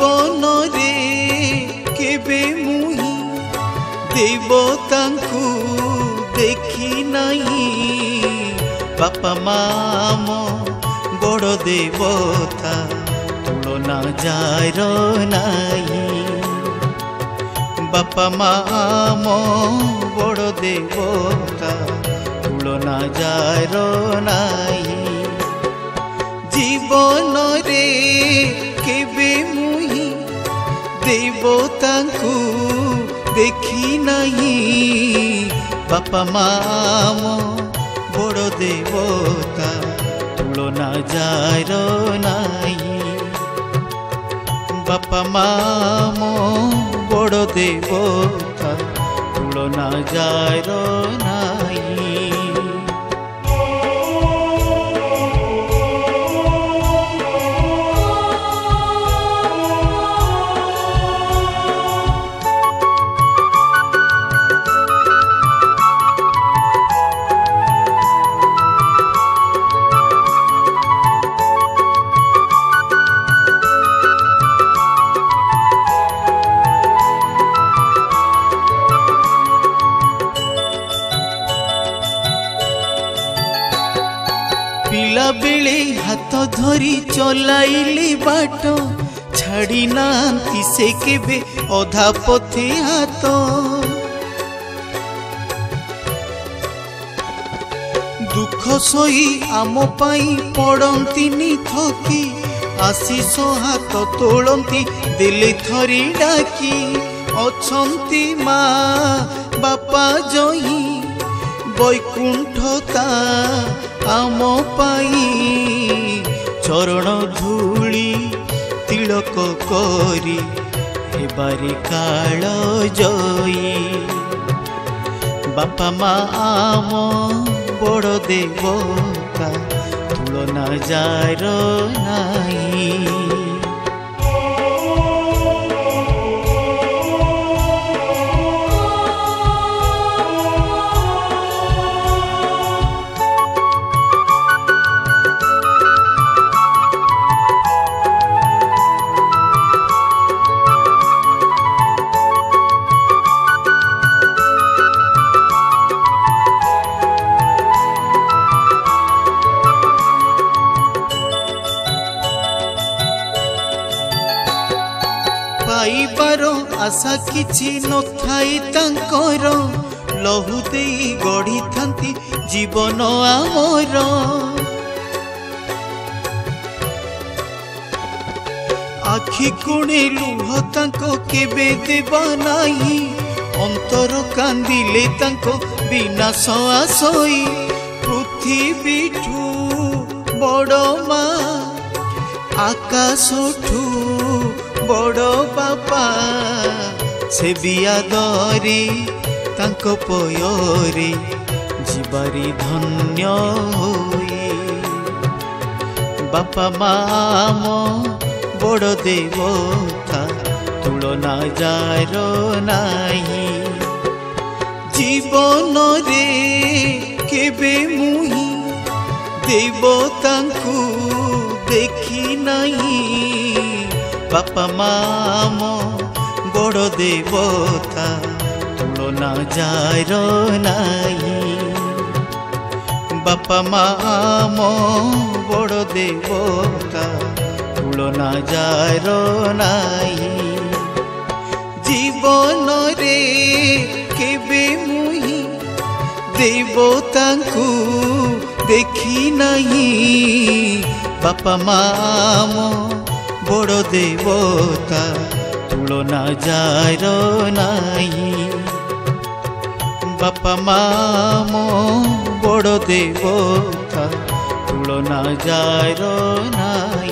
जीवन रे केबे मुही देवतांकु देखी नहीं बापा माम बड़ देवता तुलना जार नहीं बापा माम बड़ देवता तुलना जार नहीं जीवन रे केबे मुही देवतांकु देखी नहीं बापा माम बड़ देवता तुलना जार नहीं बापा माम बड़ देवता तुलना जार नहीं। पिला बेले हाथ धरी चलाइली बाट छाड़ी नांती से केबे अधा पथे हाथ दुख सही आम पाई पड़ंती थकी आशीष हाथ तोड़ती दिले थरी डाकी अछंती माँ बापा जही बैकुंठता आम पाई चरण धूली तिलक करी हेबारी काल जई बापा माँ आम बड़ देवता तुलना जार नहीं। पाइबार आशा किछि नथाई तांकर लहु देई गढ़ी थांती जीवन आमर आखि कोणे लुह तांको केबे देबा नाही अंतर कांदिले तांको विनाश आसई पृथ्वीठू बड़ मा आकाशठू बड़ बापा से बिया दरी तांको पयरे जीवारी धन्य होई बापा माम बड़ देवता तुलना जार नहीं जीवन रे केबे मुही देवतांकु देखी नहीं बापा माम बड़ देवता तुलना जार नहीं बापा माम बड़ देवता तुलना जार नहीं जीवन रे केबे मुही देवतांकु देखी नहीं बापा माम बड़ देवता तुलना जार नहीं बापा माम बड़ देवता तुलना जार नहीं।